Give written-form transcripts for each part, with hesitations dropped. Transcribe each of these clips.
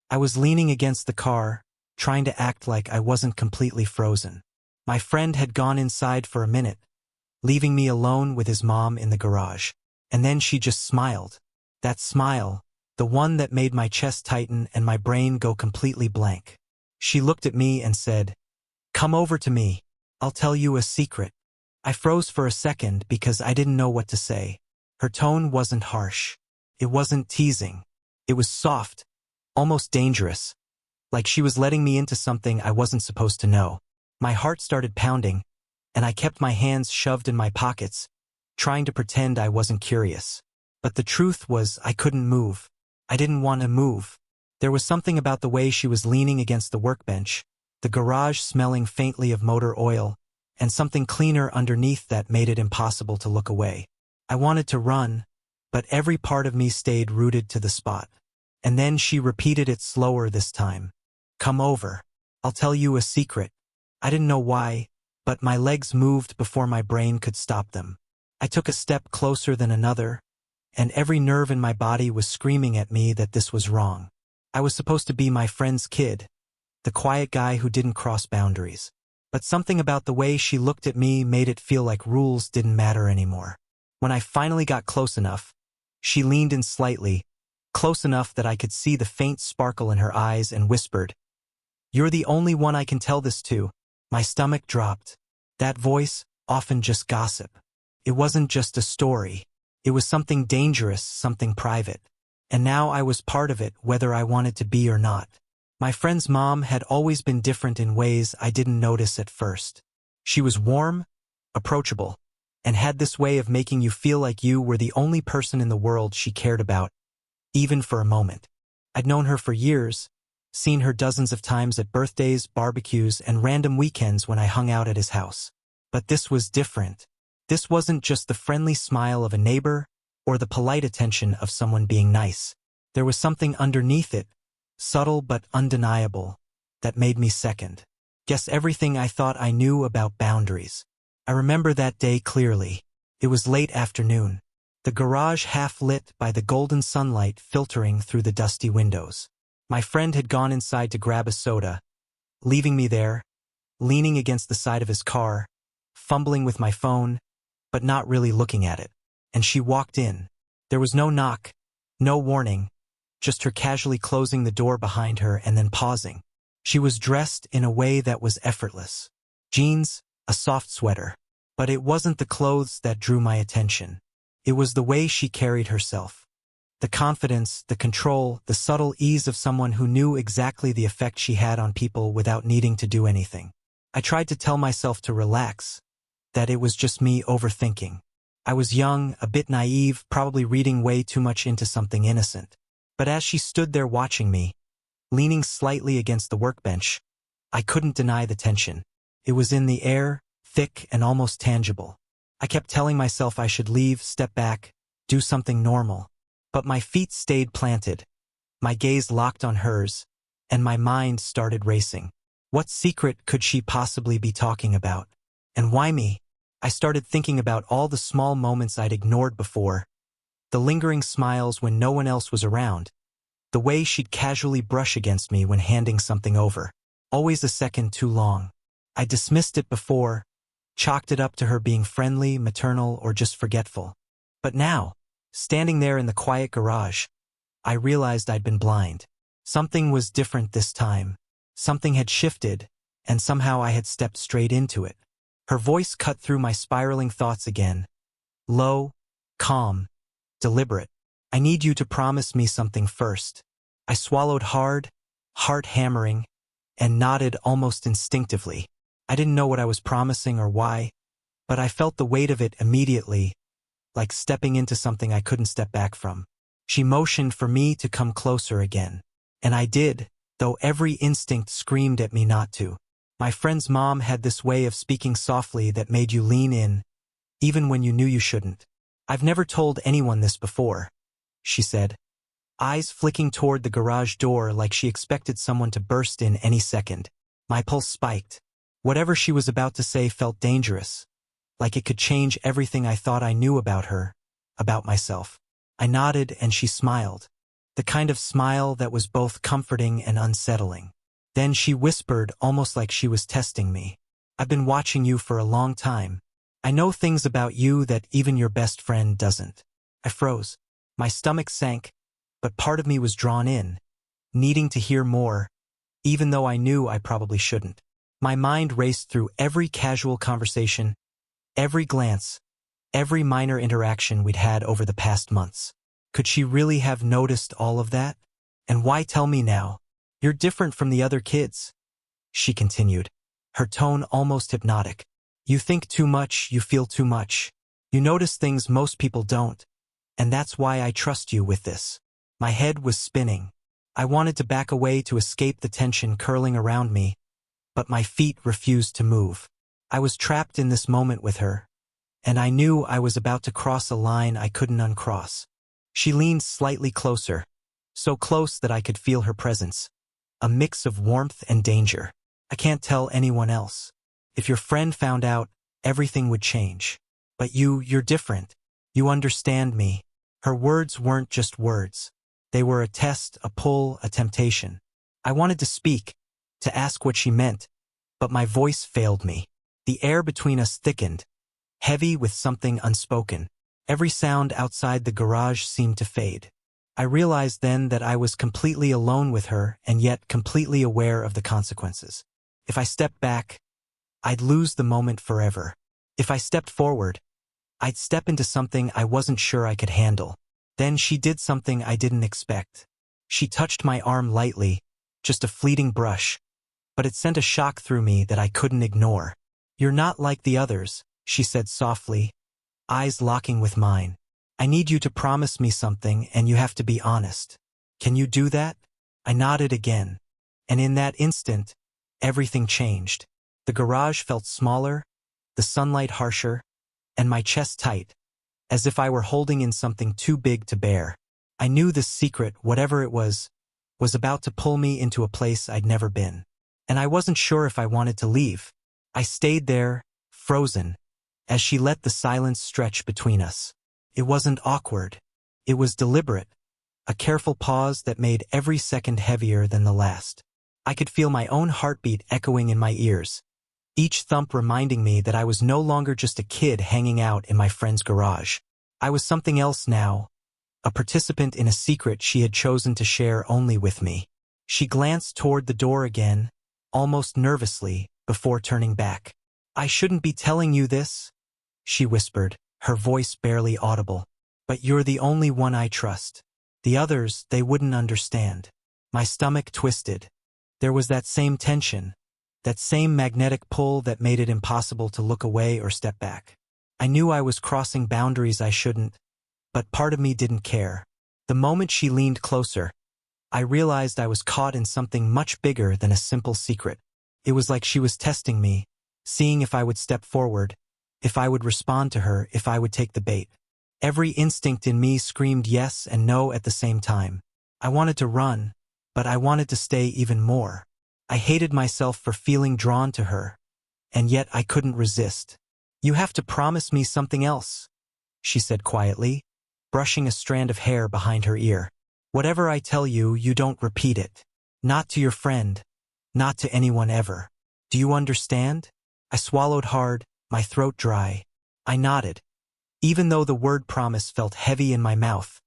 I was leaning against the car, trying to act like I wasn't completely frozen. My friend had gone inside for a minute, leaving me alone with his mom in the garage. And then she just smiled. That smile, the one that made my chest tighten and my brain go completely blank. She looked at me and said, "Come over to me. I'll tell you a secret." I froze for a second because I didn't know what to say. Her tone wasn't harsh. It wasn't teasing. It was soft, almost dangerous, like she was letting me into something I wasn't supposed to know. My heart started pounding, and I kept my hands shoved in my pockets, trying to pretend I wasn't curious. But the truth was I couldn't move. I didn't want to move. There was something about the way she was leaning against the workbench, the garage smelling faintly of motor oil, and something cleaner underneath that made it impossible to look away. I wanted to run, but every part of me stayed rooted to the spot. And then she repeated it slower this time. "Come over. I'll tell you a secret." I didn't know why, but my legs moved before my brain could stop them. I took a step closer than another, and every nerve in my body was screaming at me that this was wrong. I was supposed to be my friend's kid, the quiet guy who didn't cross boundaries. But something about the way she looked at me made it feel like rules didn't matter anymore. When I finally got close enough, she leaned in slightly, close enough that I could see the faint sparkle in her eyes, and whispered, "You're the only one I can tell this to." My stomach dropped. That voice, often just gossip. It wasn't just a story. It was something dangerous, something private. And now I was part of it, whether I wanted to be or not. My friend's mom had always been different in ways I didn't notice at first. She was warm, approachable, and had this way of making you feel like you were the only person in the world she cared about, even for a moment. I'd known her for years, seen her dozens of times at birthdays, barbecues, and random weekends when I hung out at his house. But this was different. This wasn't just the friendly smile of a neighbor or the polite attention of someone being nice. There was something underneath it, subtle but undeniable, that made me second. Guess everything I thought I knew about boundaries. I remember that day clearly. It was late afternoon, the garage half lit by the golden sunlight filtering through the dusty windows. My friend had gone inside to grab a soda, leaving me there, leaning against the side of his car, fumbling with my phone, but not really looking at it. And she walked in. There was no knock, no warning, just her casually closing the door behind her and then pausing. She was dressed in a way that was effortless. Jeans, a soft sweater. But it wasn't the clothes that drew my attention. It was the way she carried herself. The confidence, the control, the subtle ease of someone who knew exactly the effect she had on people without needing to do anything. I tried to tell myself to relax, that it was just me overthinking. I was young, a bit naive, probably reading way too much into something innocent. But as she stood there watching me, leaning slightly against the workbench, I couldn't deny the tension. It was in the air, thick and almost tangible. I kept telling myself I should leave, step back, do something normal. But my feet stayed planted, my gaze locked on hers, and my mind started racing. What secret could she possibly be talking about? And why me? I started thinking about all the small moments I'd ignored before, the lingering smiles when no one else was around, the way she'd casually brush against me when handing something over, always a second too long. I dismissed it before, chalked it up to her being friendly, maternal, or just forgetful. But now, standing there in the quiet garage, I realized I'd been blind. Something was different this time. Something had shifted, and somehow I had stepped straight into it. Her voice cut through my spiraling thoughts again. Low, calm, deliberate. "I need you to promise me something first." I swallowed hard, heart hammering, and nodded almost instinctively. I didn't know what I was promising or why, but I felt the weight of it immediately, like stepping into something I couldn't step back from. She motioned for me to come closer again. And I did, though every instinct screamed at me not to. My friend's mom had this way of speaking softly that made you lean in, even when you knew you shouldn't. "I've never told anyone this before," she said, eyes flicking toward the garage door like she expected someone to burst in any second. My pulse spiked. Whatever she was about to say felt dangerous, like it could change everything I thought I knew about her, about myself. I nodded and she smiled. the kind of smile that was both comforting and unsettling. Then she whispered, almost like she was testing me. I've been watching you for a long time. I know things about you that even your best friend doesn't. I froze. My stomach sank, but part of me was drawn in, needing to hear more, even though I knew I probably shouldn't. My mind raced through every casual conversation, every glance, every minor interaction we'd had over the past months. Could she really have noticed all of that? And why tell me now? You're different from the other kids, she continued, her tone almost hypnotic. You think too much, you feel too much. You notice things most people don't, and that's why I trust you with this. My head was spinning. I wanted to back away to escape the tension curling around me, but my feet refused to move. I was trapped in this moment with her, and I knew I was about to cross a line I couldn't uncross. She leaned slightly closer, so close that I could feel her presence, a mix of warmth and danger. I can't tell anyone else. If your friend found out, everything would change. But you're different. You understand me. Her words weren't just words. They were a test, a pull, a temptation. I wanted to speak, to ask what she meant, but my voice failed me. The air between us thickened, heavy with something unspoken. Every sound outside the garage seemed to fade. I realized then that I was completely alone with her and yet completely aware of the consequences. If I stepped back, I'd lose the moment forever. If I stepped forward, I'd step into something I wasn't sure I could handle. Then she did something I didn't expect. She touched my arm lightly, just a fleeting brush, but it sent a shock through me that I couldn't ignore. You're not like the others, she said softly, eyes locking with mine. I need you to promise me something and you have to be honest. Can you do that? I nodded again, and in that instant, everything changed. The garage felt smaller, the sunlight harsher, and my chest tight, as if I were holding in something too big to bear. I knew this secret, whatever it was about to pull me into a place I'd never been. And I wasn't sure if I wanted to leave. I stayed there, frozen, as she let the silence stretch between us. It wasn't awkward. It was deliberate, a careful pause that made every second heavier than the last. I could feel my own heartbeat echoing in my ears, each thump reminding me that I was no longer just a kid hanging out in my friend's garage. I was something else now, a participant in a secret she had chosen to share only with me. She glanced toward the door again, almost nervously, before turning back. I shouldn't be telling you this, she whispered, her voice barely audible. But you're the only one I trust. The others, they wouldn't understand. My stomach twisted. There was that same tension, that same magnetic pull that made it impossible to look away or step back. I knew I was crossing boundaries I shouldn't, but part of me didn't care. The moment she leaned closer, I realized I was caught in something much bigger than a simple secret. It was like she was testing me, seeing if I would step forward, if I would respond to her, if I would take the bait. Every instinct in me screamed yes and no at the same time. I wanted to run, but I wanted to stay even more. I hated myself for feeling drawn to her, and yet I couldn't resist. You have to promise me something else, she said quietly, brushing a strand of hair behind her ear. Whatever I tell you, you don't repeat it. Not to your friend, not to anyone ever. Do you understand? I swallowed hard, my throat dry. I nodded, even though the word promise felt heavy in my mouth,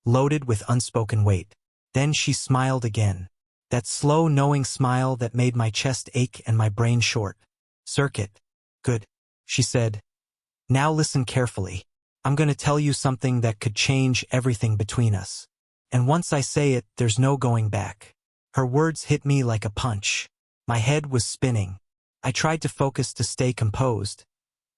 loaded with unspoken weight. Then she smiled again, that slow, knowing smile that made my chest ache and my brain short. Circuit. Good, she said. Now listen carefully. I'm going to tell you something that could change everything between us. And once I say it, there's no going back. Her words hit me like a punch. My head was spinning. I tried to focus to stay composed,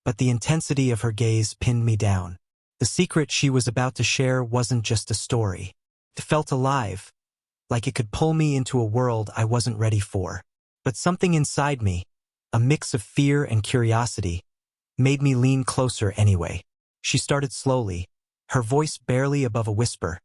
but the intensity of her gaze pinned me down. The secret she was about to share wasn't just a story. It felt alive, like it could pull me into a world I wasn't ready for. But something inside me, a mix of fear and curiosity, made me lean closer anyway. She started slowly, her voice barely above a whisper,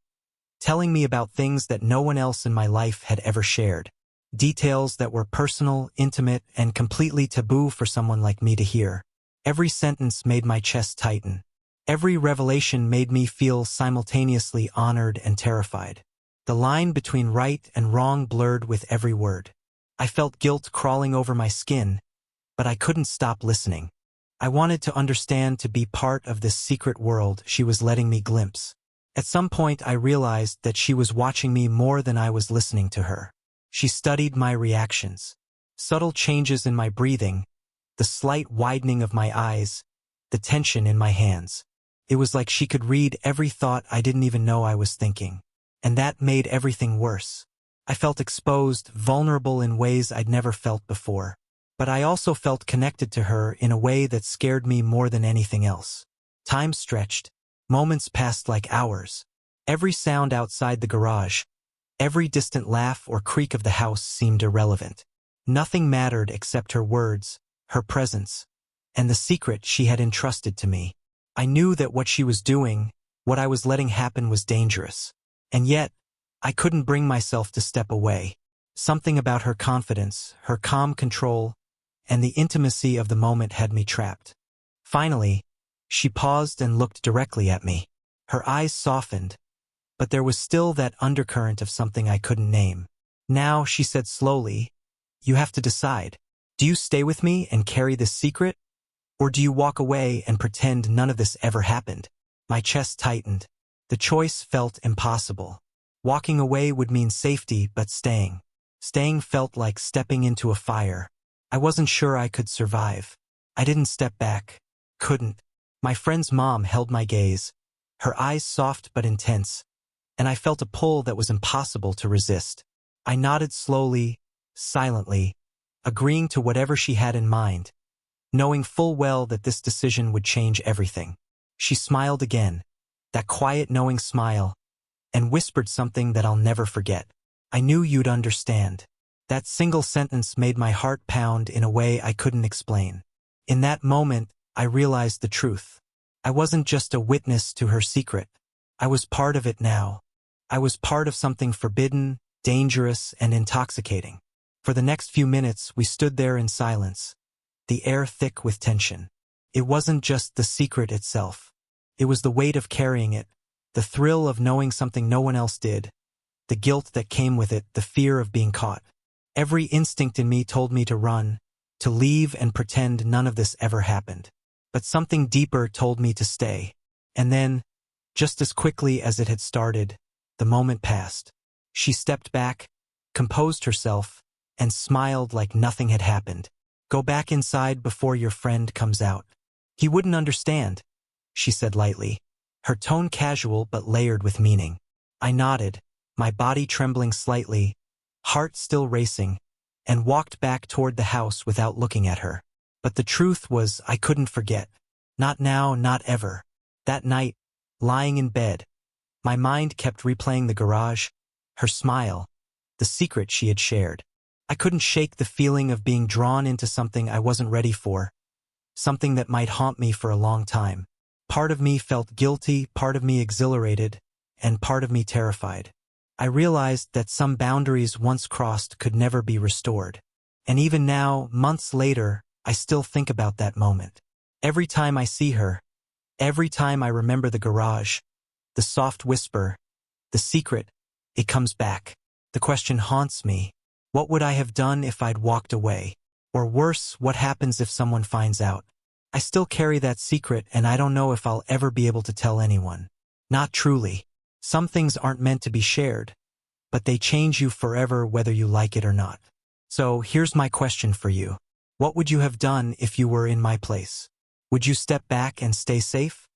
telling me about things that no one else in my life had ever shared. Details that were personal, intimate, and completely taboo for someone like me to hear. Every sentence made my chest tighten. Every revelation made me feel simultaneously honored and terrified. The line between right and wrong blurred with every word. I felt guilt crawling over my skin, but I couldn't stop listening. I wanted to understand, to be part of this secret world she was letting me glimpse. At some point I realized that she was watching me more than I was listening to her. She studied my reactions. Subtle changes in my breathing, the slight widening of my eyes, the tension in my hands. It was like she could read every thought I didn't even know I was thinking. And that made everything worse. I felt exposed, vulnerable in ways I'd never felt before. But I also felt connected to her in a way that scared me more than anything else. Time stretched. Moments passed like hours. Every sound outside the garage, every distant laugh or creak of the house seemed irrelevant. Nothing mattered except her words, her presence, and the secret she had entrusted to me. I knew that what she was doing, what I was letting happen, was dangerous. And yet, I couldn't bring myself to step away. Something about her confidence, her calm control, and the intimacy of the moment had me trapped. Finally, she paused and looked directly at me. Her eyes softened, but there was still that undercurrent of something I couldn't name. Now, she said slowly, "You have to decide. Do you stay with me and carry this secret? Or do you walk away and pretend none of this ever happened?" My chest tightened. The choice felt impossible. Walking away would mean safety, but staying felt like stepping into a fire. I wasn't sure I could survive. I didn't step back. Couldn't. My friend's mom held my gaze, her eyes soft but intense, and I felt a pull that was impossible to resist. I nodded slowly, silently, agreeing to whatever she had in mind, knowing full well that this decision would change everything. She smiled again, that quiet knowing smile, and whispered something that I'll never forget. "I knew you'd understand." That single sentence made my heart pound in a way I couldn't explain. In that moment, I realized the truth. I wasn't just a witness to her secret. I was part of it now. I was part of something forbidden, dangerous, and intoxicating. For the next few minutes, we stood there in silence, the air thick with tension. It wasn't just the secret itself. It was the weight of carrying it, the thrill of knowing something no one else did, the guilt that came with it, the fear of being caught. Every instinct in me told me to run, to leave and pretend none of this ever happened. But something deeper told me to stay. And then, just as quickly as it had started, the moment passed. She stepped back, composed herself, and smiled like nothing had happened. "Go back inside before your friend comes out. He wouldn't understand," she said lightly, her tone casual but layered with meaning. I nodded, my body trembling slightly, heart still racing, and walked back toward the house without looking at her. But the truth was, I couldn't forget. Not now, not ever. That night, lying in bed, my mind kept replaying the garage, her smile, the secret she had shared. I couldn't shake the feeling of being drawn into something I wasn't ready for, something that might haunt me for a long time. Part of me felt guilty, part of me exhilarated, and part of me terrified. I realized that some boundaries once crossed could never be restored. And even now, months later, I still think about that moment. Every time I see her, every time I remember the garage, the soft whisper, the secret, it comes back. The question haunts me. What would I have done if I'd walked away? Or worse, what happens if someone finds out? I still carry that secret, and I don't know if I'll ever be able to tell anyone. Not truly. Some things aren't meant to be shared, but they change you forever whether you like it or not. So here's my question for you. What would you have done if you were in my place? Would you step back and stay safe?